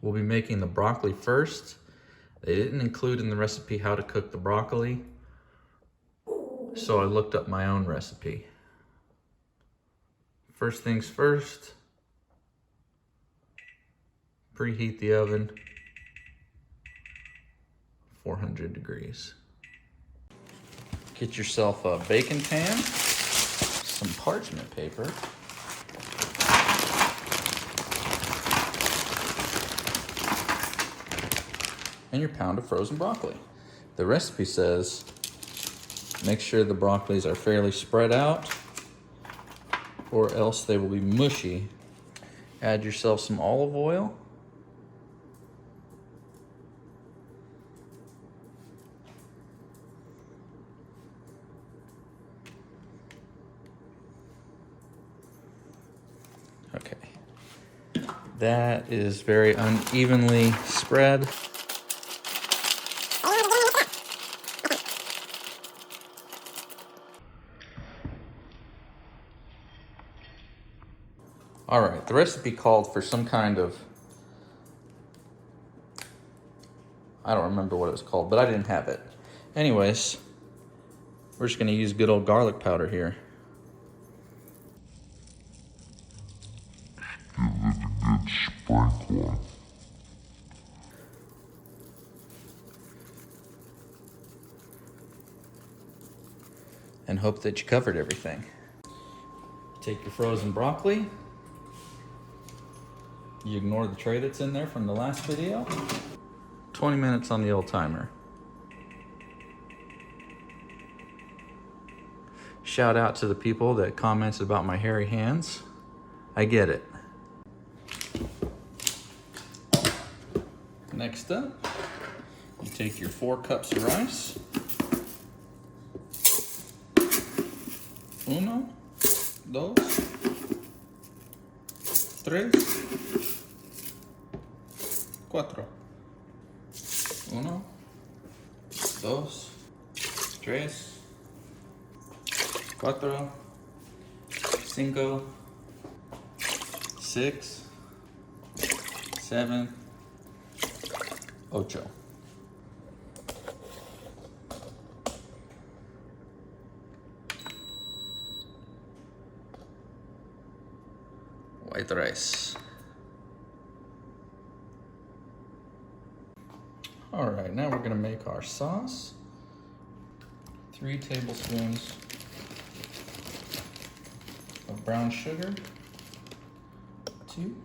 We'll be making the broccoli first. They didn't include in the recipe how to cook the broccoli, so I looked up my own recipe. First things first, preheat the oven, 400 degrees. Get yourself a baking pan, some parchment paper, and your pound of frozen broccoli. The recipe says make sure the broccolis are fairly spread out or else they will be mushy. Add yourself some olive oil. Okay. That is very unevenly spread. All right, the recipe called for some kind of, I don't remember what it was called, but I didn't have it. Anyways, we're just gonna use good old garlic powder here. Give it a good sprinkle. And hope that you covered everything. Take your frozen broccoli. You ignore the tray that's in there from the last video. 20 minutes on the old timer. Shout out to the people that commented about my hairy hands. I get it. Next up, you take your 4 cups of rice. 1, 2, 3, 4. 1, 2, 3, 4, 5, 6, 7, 8. White rice. All right, now we're gonna make our sauce. 3 tablespoons of brown sugar. 2.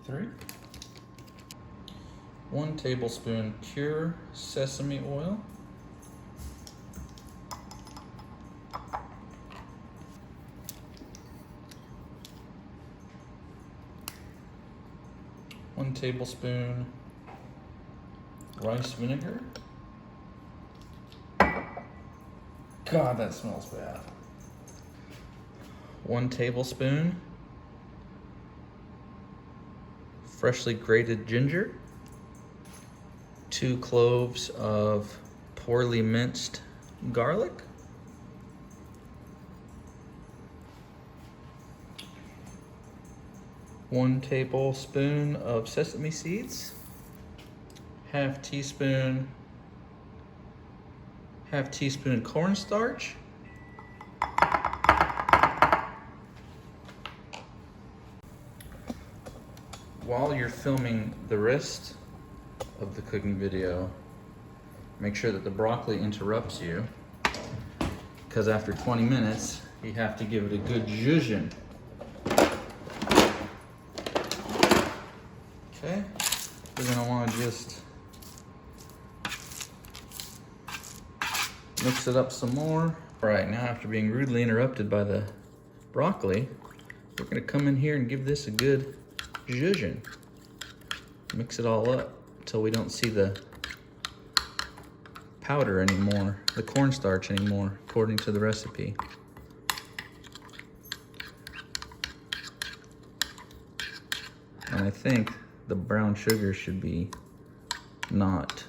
3. 1 tablespoon pure sesame oil. 1 tablespoon rice vinegar. God, that smells bad. 1 tablespoon freshly grated ginger. 2 cloves of poorly minced garlic. 1 tablespoon of sesame seeds. Half teaspoon cornstarch. While you're filming the rest of the cooking video, make sure that the broccoli interrupts you, because after 20 minutes, you have to give it a good zhuzhin. Okay, we're gonna wanna just mix it up some more. All right, now after being rudely interrupted by the broccoli, we're gonna come in here and give this a good zhuzhin. Mix it all up until we don't see the powder anymore, the cornstarch anymore, according to the recipe. And I think the brown sugar should be not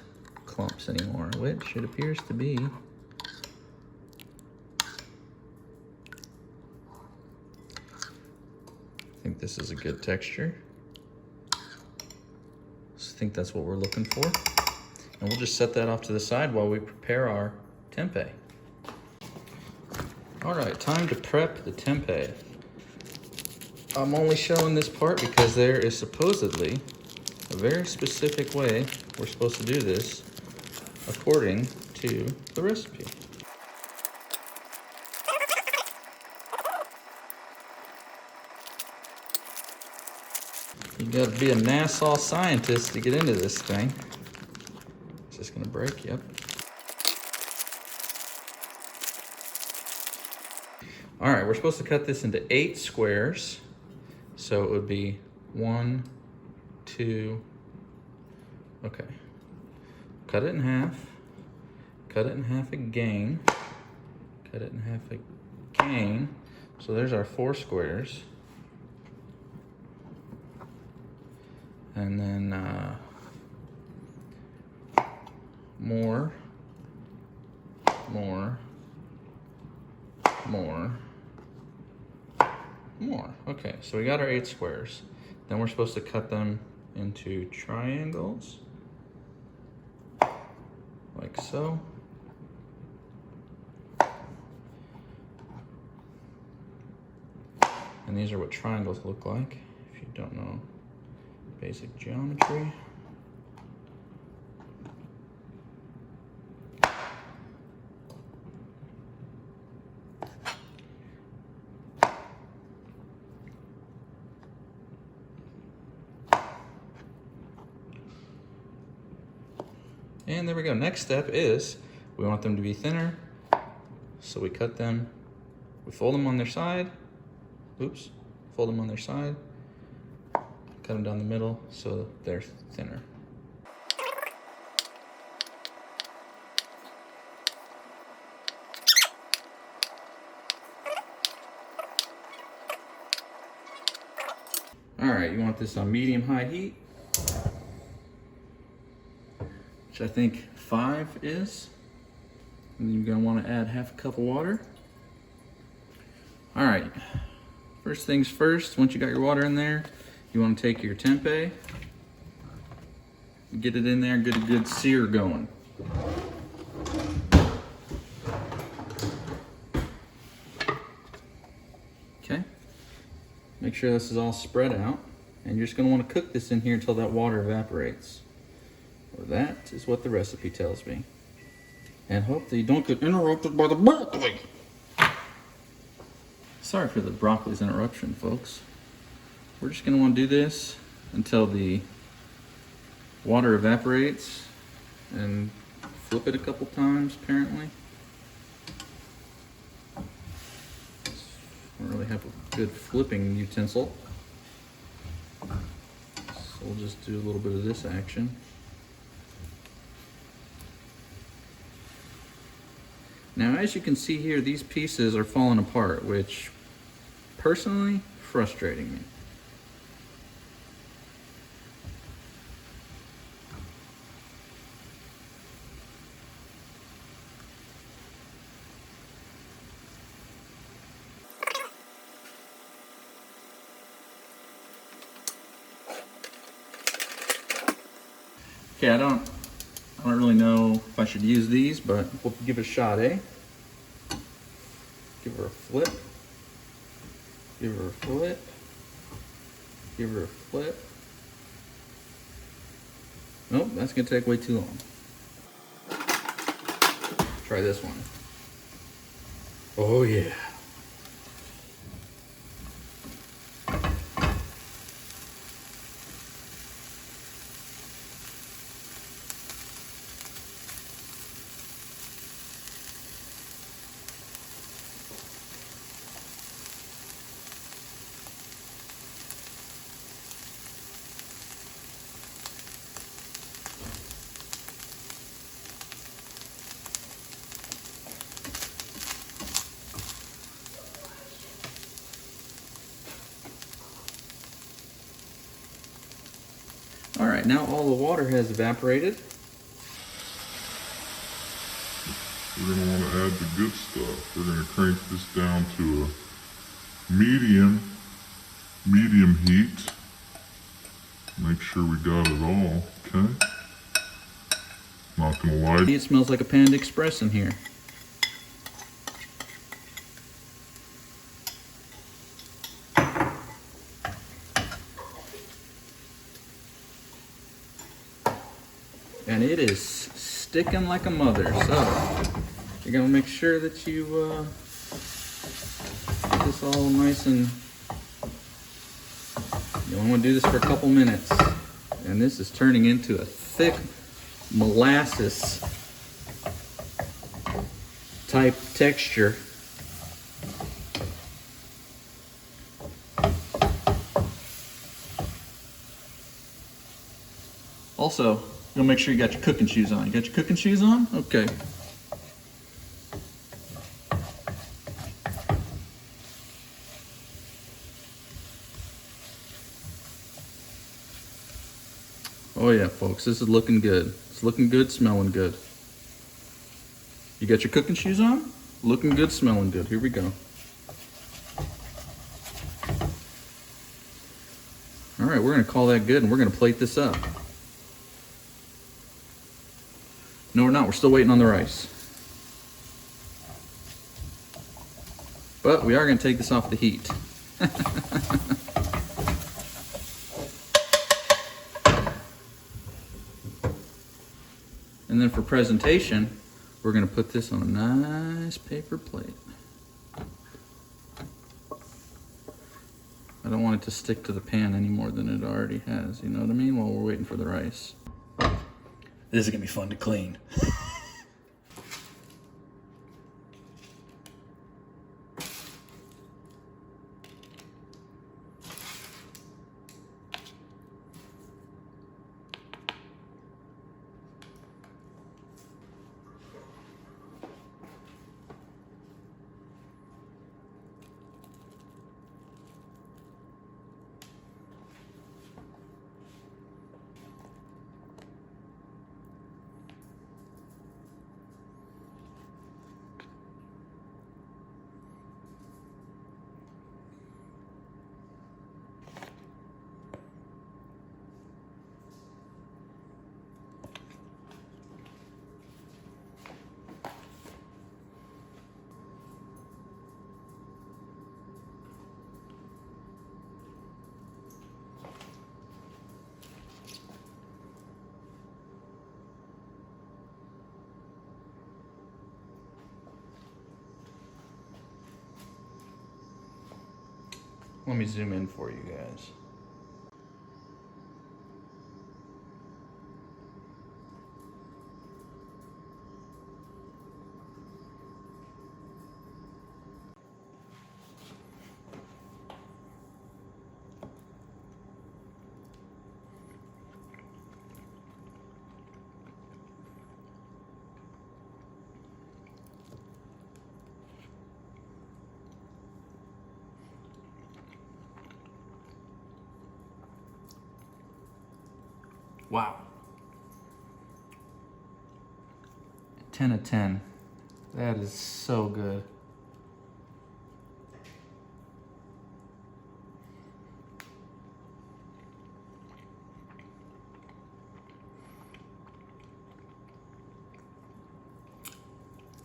clumps anymore, which it appears to be. think this is a good texture. I think that's what we're looking for. And we'll just set that off to the side while we prepare our tempeh. All right, time to prep the tempeh. I'm only showing this part because there is supposedly a very specific way we're supposed to do this according to the recipe. You gotta be a NASA scientist to get into this thing. Is this gonna break? Yep. All right, we're supposed to cut this into 8 squares. So it would be 1, 2, okay. Cut it in half. Cut it in half again. Cut it in half again. So there's our 4 squares. And then more. Okay, so we got our 8 squares. Then we're supposed to cut them into triangles, like so. And these are what triangles look like, if you don't know basic geometry. And there we go. Next step is we want them to be thinner. So we cut them, we fold them on their side. Oops, fold them on their side. Cut them down the middle so they're thinner. All right, you want this on medium-high heat, which I think 5 is. And you're gonna wanna add half a cup of water. All right, first things first, once you got your water in there, you wanna take your tempeh, get it in there, get a good sear going. Okay, make sure this is all spread out. And you're just gonna wanna cook this in here until that water evaporates. Well, that is what the recipe tells me. And hope that you don't get interrupted by the broccoli. Sorry for the broccoli's interruption, folks. We're just gonna wanna do this until the water evaporates and flip it a couple times, apparently. Don't really have a good flipping utensil. So we'll just do a little bit of this action. Now, as you can see here, these pieces are falling apart, which personally frustrating me. Okay, I don't really know if I should use these, but we'll give it a shot, eh? Give her a flip. Give her a flip. Give her a flip. Nope, that's gonna take way too long. Try this one. Oh yeah. All right, now all the water has evaporated. We're going to want to add the good stuff. We're going to crank this down to a medium medium heat. Make sure we got it all, okay? Not gonna lie. It smells like a Panda Express in here. And it is sticking like a mother, so you're gonna make sure that you get this all nice and you only want to do this for a couple minutes. And this is turning into a thick molasses type texture. Also, you'll make sure you got your cooking shoes on. You got your cooking shoes on? Okay. Oh yeah, folks, this is looking good. It's looking good, smelling good. You got your cooking shoes on? Looking good, smelling good. Here we go. All right, we're gonna call that good and we're gonna plate this up. No, we're not. We're still waiting on the rice. But we are going to take this off the heat. And then for presentation, we're going to put this on a nice paper plate. I don't want it to stick to the pan any more than it already has, you know what I mean? While we're waiting for the rice. This is gonna be fun to clean. Let me zoom in for you guys. Wow. 10 of 10. That is so good.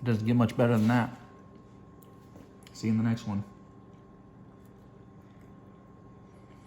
It doesn't get much better than that. See you in the next one.